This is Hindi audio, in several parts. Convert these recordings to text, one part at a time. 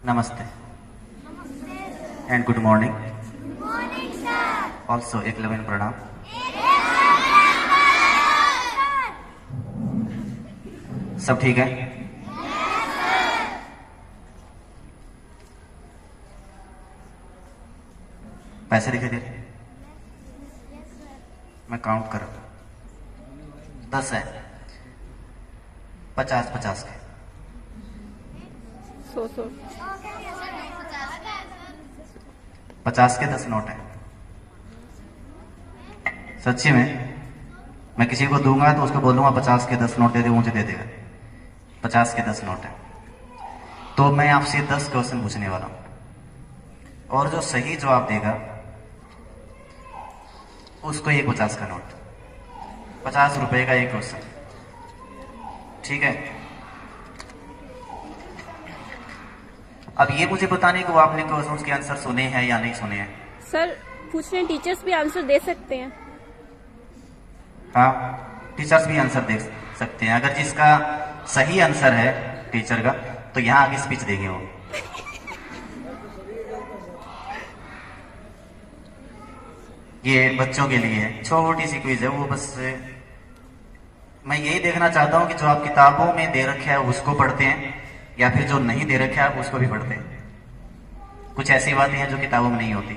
Namaste and good morning. Good morning, sir. Also, एक लवन प्रणाम. सब ठीक है? पैसे दिखाई दे रहे? मैं काउंट कर रहा हूं. 10 है. 50 के. 100 50 के 10 नोट है. सच्ची में मैं किसी को दूंगा तो उसको बोलूंगा 50 के 10 नोट दे दे, मुझे दे देगा. 50 के 10 नोट है. तो मैं आपसे 10 क्वेश्चन पूछने वाला हूं और जो सही जवाब देगा उसको एक 50 का नोट. 50 रुपए का एक क्वेश्चन. ठीक है? अब ये मुझे बताने को आपने क्वेश्चन के आंसर सुने हैं या नहीं सुने हैं. सर पूछने टीचर्स भी आंसर दे सकते हैं. हाँ, टीचर्स भी आंसर दे सकते हैं. अगर जिसका सही आंसर है टीचर का तो यहाँ आगे स्पीच देंगे वो. ये बच्चों के लिए है, छोटी सी क्विज है वो. बस मैं यही देखना चाहता हूं कि जो आप किताबों में दे रखे है उसको पढ़ते हैं या फिर जो नहीं दे रखे है आप उसको भी पढ़ते हैं. कुछ ऐसी बातें हैं जो किताबों में नहीं होती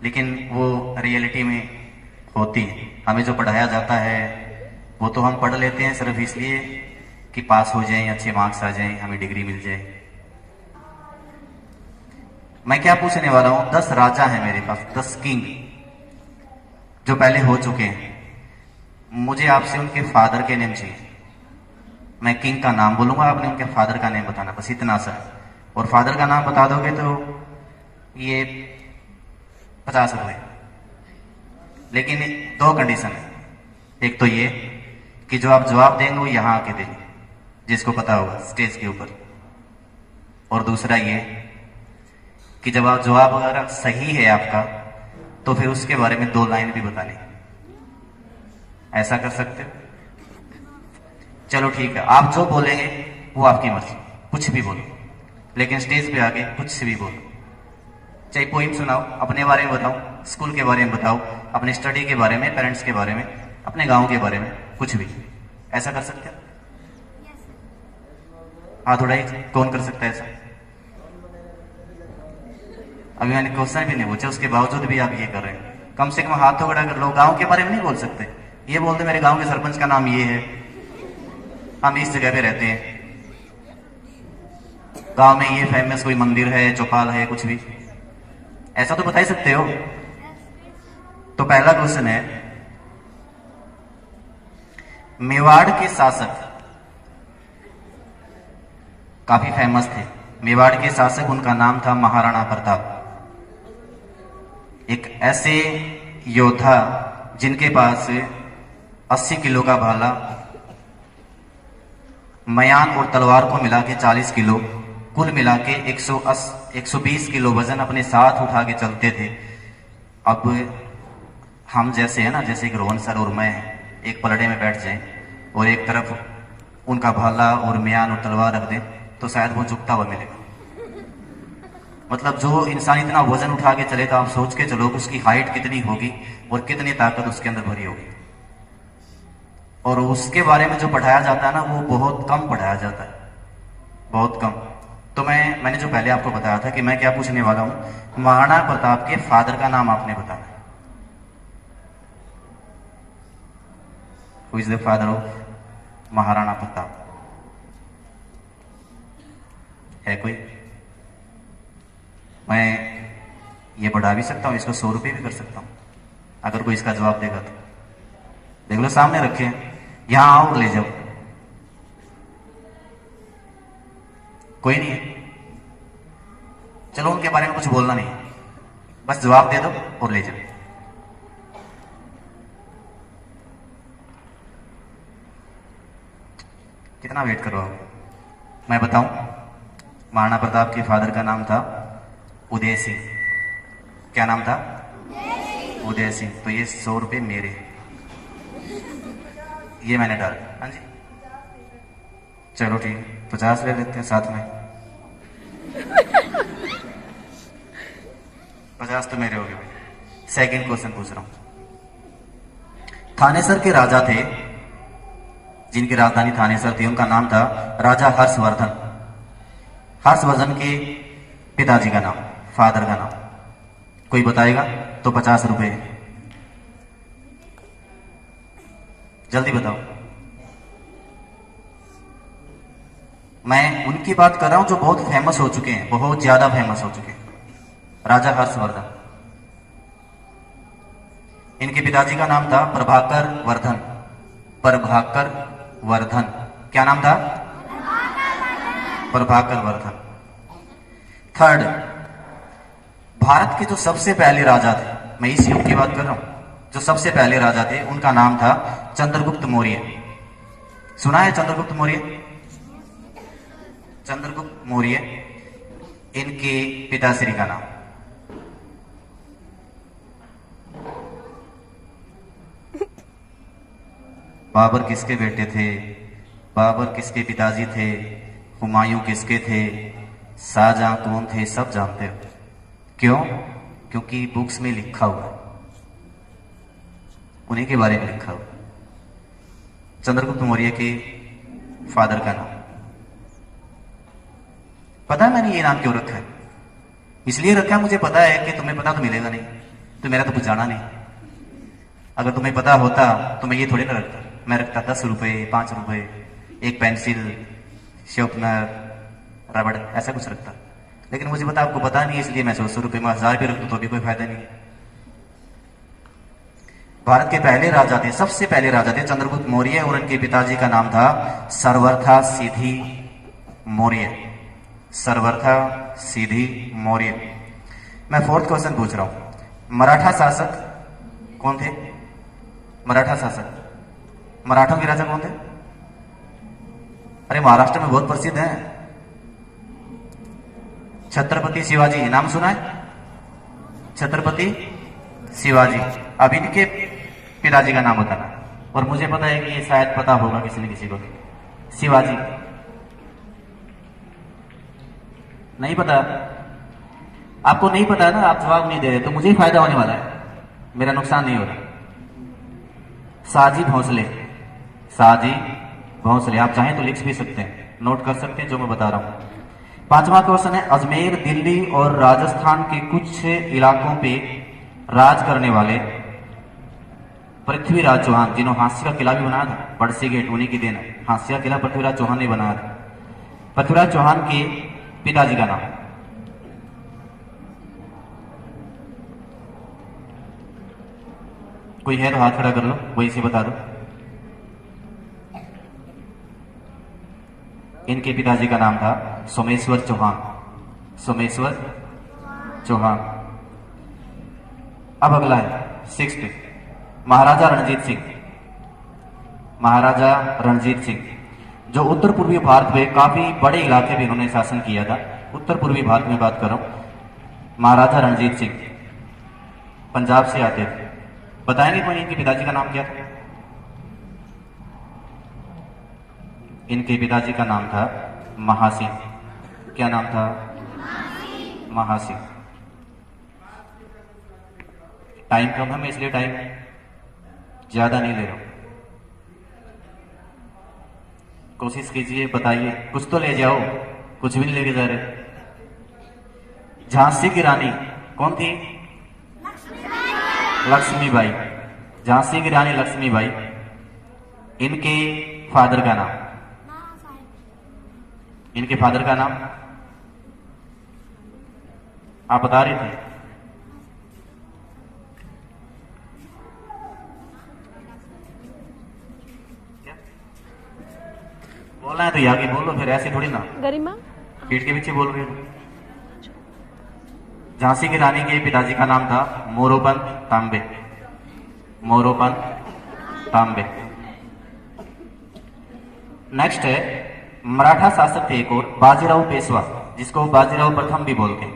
लेकिन वो रियलिटी में होती है. हमें जो पढ़ाया जाता है वो तो हम पढ़ लेते हैं सिर्फ इसलिए कि पास हो जाएं, अच्छे मार्क्स आ जाएं, हमें डिग्री मिल जाए. मैं क्या पूछने वाला हूं, 10 राजा है मेरे पास, 10 किंग जो पहले हो चुके हैं. मुझे आपसे उनके फादर के नेम चाहिए. मैं किंग का नाम बोलूंगा, आपने उनके फादर का नेम बताना, बस इतना सा. और फादर का नाम बता दोगे तो ये 50 रुपए. लेकिन 2 कंडीशन है. एक तो ये कि जो आप जवाब देंगे वो यहां आके देंगे जिसको पता होगा स्टेज के ऊपर. और दूसरा ये कि जब आप जवाब अगर सही है आपका तो फिर उसके बारे में 2 लाइन भी बतानी. ऐसा कर सकते हो? चलो ठीक है, आप जो बोलेंगे वो आपकी मर्जी, कुछ भी बोलो. लेकिन स्टेज पे आके कुछ भी बोलो. चाहे पोइम सुनाओ, अपने बारे में बताओ, स्कूल के बारे में बताओ, अपने स्टडी के बारे में, पेरेंट्स के बारे में, अपने गांव के बारे में, कुछ भी. ऐसा कर सकते हो? हाथ उठाइए, कौन कर सकता है ऐसा? अभी मैंने क्वेश्चन भी नहीं पूछा उसके बावजूद भी आप ये कर रहे हैं. कम से कम हाथ तो खड़ा कर लो. गांव के बारे में नहीं बोल सकते. ये बोलते मेरे गांव के सरपंच का नाम ये है, हम इस जगह पे रहते हैं, गांव में ये फेमस कोई मंदिर है, चौपाल है, कुछ भी. ऐसा तो बता ही सकते हो. तो पहला क्वेश्चन है, मेवाड़ के शासक काफी फेमस थे. मेवाड़ के शासक, उनका नाम था महाराणा प्रताप. एक ऐसे योद्धा जिनके पास 80 किलो का भाला, मयान और तलवार को मिला के 40 किलो, कुल मिला के 120 किलो वजन अपने साथ उठा के चलते थे. अब हम जैसे है ना, जैसे एक रोहन सर और मैं एक पलड़े में बैठ जाएं और एक तरफ उनका भाला और म्यान और तलवार रख दें तो शायद वो झुकता हुआ मिलेगा. मतलब जो इंसान इतना वजन उठा के चले तो आप सोच के चलो कि उसकी हाइट कितनी होगी और कितनी ताकत उसके अंदर भरी होगी. और उसके बारे में जो पढ़ाया जाता है ना वो बहुत कम पढ़ाया जाता है, बहुत कम. तो मैंने जो पहले आपको बताया था कि मैं क्या पूछने वाला हूं, महाराणा प्रताप के फादर का नाम आपने बताना है. Who is the father of Maharana Pratap? है कोई? मैं ये बढ़ा भी सकता हूं, इसको 100 रुपये भी कर सकता हूं अगर कोई इसका जवाब देगा तो. देख लो, सामने रखे हैं, यहां आओ और ले जाओ. कोई नहीं है? चलो, उनके बारे में कुछ बोलना नहीं, बस जवाब दे दो और ले जाओ. कितना वेट करो आप? मैं बताऊं, महाराणा प्रताप के फादर का नाम था उदय सिंह. क्या नाम था? उदय सिंह. तो ये 100 रुपये मेरे, ये मैंने डाला. हाँ जी, चलो ठीक, 50 ले लेते हैं साथ में. 50 तो मेरे हो गए। सेकंड क्वेश्चन पूछ रहा हूं। थानेसर के राजा थे, जिनकी राजधानी थानेसर थी, उनका नाम था राजा हर्षवर्धन। हर्षवर्धन के पिताजी का नाम, फादर का नाम कोई बताएगा तो 50 रुपए। जल्दी बताओ। मैं उनकी बात कर रहा हूं जो बहुत फेमस हो चुके हैं, बहुत ज्यादा फेमस हो चुके हैं। राजा हर्षवर्धन। इनके पिताजी का नाम था प्रभाकर वर्धन। प्रभाकर वर्धन। क्या नाम था? प्रभाकर वर्धन। थर्ड, भारत के जो सबसे पहले राजा थे, मैं इस युग की बात कर रहा हूं, जो सबसे पहले राजा थे उनका नाम था चंद्रगुप्त मौर्य। सुना है चंद्रगुप्त मौर्य? चंद्रगुप्त मौर्य। इनके पिताश्री का नाम। बाबर किसके बेटे थे? बाबर किसके पिताजी थे? हुमायूं किसके थे? शाहजहां कौन थे? सब जानते हो। क्यों? क्योंकि बुक्स में लिखा हुआ है, उन्हीं के बारे में लिखा हुआ। चंद्रगुप्त मौर्य के फादर का नाम पता है? मैंने ये नाम क्यों रखा है? इसलिए रखा है, मुझे पता है कि तुम्हें पता तो मिलेगा नहीं, तो मेरा तो कुछ जाना नहीं। अगर तुम्हें पता होता तो मैं ये थोड़ी ना रखता। मैं रखता 10 रुपए, 5 रुपए, एक पेंसिल, शार्पनर, रबड़, ऐसा कुछ रखता। लेकिन मुझे पता आपको पता नहीं है, इसलिए मैं 100 रुपए में 1000 भी रख दूं तो भी कोई फायदा नहीं। भारत के पहले राजा थे, सबसे पहले राजा थे चंद्रगुप्त मौर्य, और उनके पिताजी का नाम था सर्वथा सीधी मौर्य। सर्वथा सीधी मौर्य। मैं फोर्थ क्वेश्चन पूछ रहा हूं। मराठा शासक कौन थे? मराठा शासक, मराठों के राजा कौन थे? अरे महाराष्ट्र में बहुत प्रसिद्ध है, छत्रपति शिवाजी। नाम सुना है? छत्रपति शिवाजी। अब इनके पिताजी का नाम बताना, और मुझे पता है कि ये शायद पता होगा किसी न किसी को। शिवाजी नहीं पता? आपको नहीं पता है ना, आप जवाब नहीं दे रहे, तो मुझे ही फायदा होने वाला है, मेरा नुकसान नहीं हो रहा। साजी भोंसले। साजी भोंसले। आप चाहें तो लिख भी सकते हैं, नोट कर सकते हैं जो मैं बता रहा हूं। पांचवा क्वेश्चन है, अजमेर, दिल्ली और राजस्थान के कुछ इलाकों पे राज करने वाले पृथ्वीराज चौहान, जिन्होंने हांसी का किला भी बनाया था, बड़सी गेट, उन्हीं की देन है। हांसी का किला पृथ्वीराज चौहान ने बनाया था। पृथ्वीराज चौहान के पिताजी का नाम। कोई है तो हाथ खड़ा कर लो, वही से बता दो। इनके पिताजी का नाम था सोमेश्वर चौहान। सोमेश्वर चौहान। अब अगला है 6th, महाराजा रणजीत सिंह। महाराजा रणजीत सिंह, जो उत्तर पूर्वी भारत में काफी बड़े इलाके में इन्होंने शासन किया था। उत्तर पूर्वी भारत में बात कर रहा हूं। महाराजा रणजीत सिंह पंजाब से आते थे। बताएंगे कोई इनके पिताजी का नाम क्या था? इनके पिताजी का नाम था महासिंह। क्या नाम था? महासिंह। टाइम कम है, मैं इसलिए टाइम ज्यादा नहीं ले रहा हूं। कोशिश कीजिए, बताइए, कुछ तो ले जाओ, कुछ भी नहीं लेके जा रहे। झांसी की रानी कौन थी? लक्ष्मीबाई। झांसी की रानी लक्ष्मीबाई। इनके फादर का नाम। इनके फादर का नाम आप बता रहे थे। क्या बोलना है तो आगे बोलो, फिर ऐसे थोड़ी ना गरिमा। पीठ के पीछे बोल रहे हो। झांसी की रानी के पिताजी का नाम था मोरोपंत तांबे। मोरोपंत तांबे। नेक्स्ट है, मराठा शासक थे एक और, बाजीराव पेशवा, जिसको बाजीराव प्रथम भी बोलते हैं।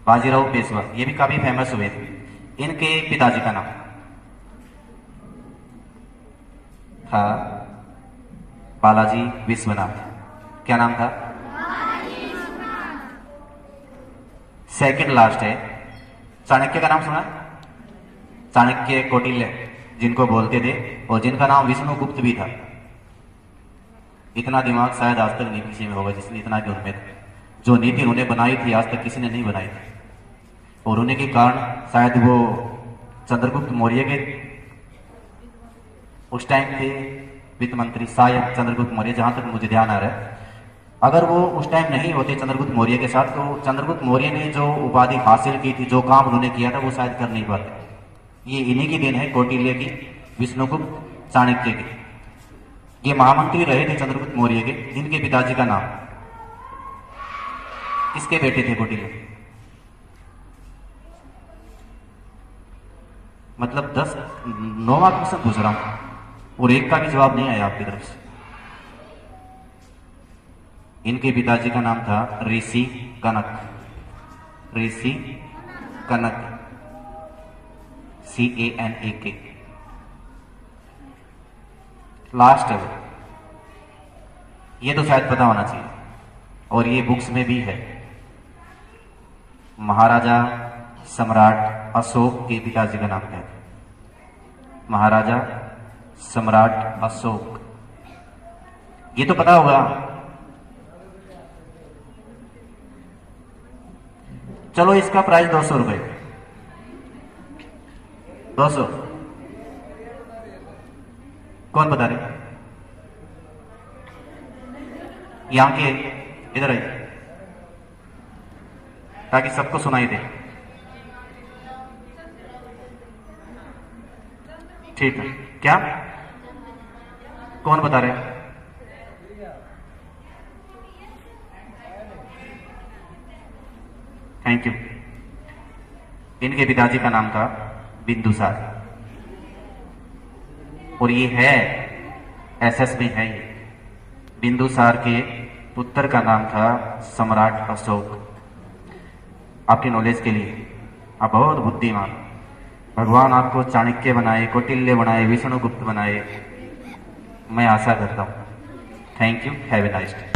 बाजीराव पेशवा, ये भी काफी फेमस हुए थे। इनके पिताजी का नाम था बालाजी विश्वनाथ। क्या नाम था? सेकंड लास्ट है, चाणक्य का नाम सुना है? चाणक्य, कौटिल्य जिनको बोलते थे, और जिनका नाम विष्णुगुप्त भी था। इतना दिमाग शायद आज तक नहीं किसी में होगा जिसने इतना कि उनमें था। जो नीति उन्होंने बनाई थी आज तक किसी ने नहीं बनाई थी, और उन्हीं के कारण शायद वो चंद्रगुप्त मौर्य के उस टाइम थे वित्त मंत्री, शायद चंद्रगुप्त मौर्य, जहां तक मुझे ध्यान आ रहा है। अगर वो उस टाइम नहीं होते चंद्रगुप्त मौर्य के साथ, तो चंद्रगुप्त मौर्य ने जो उपाधि हासिल की थी, जो काम उन्होंने किया था, वो शायद कर नहीं पाते। ये इन्हीं की देन है, कौटिल्य की, विष्णुगुप्त, चाणक्य की। ये महामंत्री रहे थे चंद्रगुप्त मौर्य के, जिनके पिताजी का नाम, किसके बेटे थे कौटिल्य? मतलब 9वां क्वेश्चन पूछ रहा हूं और एक का भी जवाब नहीं आया आपकी तरफ से। इनके पिताजी का नाम था ऋषि कनक, ऋषि कनक, CANAK। लास्ट है वो, ये तो शायद पता होना चाहिए, और ये बुक्स में भी है। महाराजा सम्राट अशोक के पिताजी का नाम क्या था? महाराजा सम्राट अशोक, ये तो पता होगा। चलो इसका प्राइस 200 रुपए, 200। कौन बता रहे? यहां के इधर आइए ताकि सबको सुनाई दे। ठीक है, क्या? कौन बता रहे हैं? Thank you. इनके पिताजी का नाम था बिंदुसार, और ये है SS में है। ये बिंदुसार के पुत्र का नाम था सम्राट अशोक। आपकी नॉलेज के लिए, आप बहुत बुद्धिमान। भगवान आपको चाणक्य बनाए, कौटिल्य बनाए, विष्णुगुप्त बनाए, मैं आशा करता हूं। Thank you, have a nice day.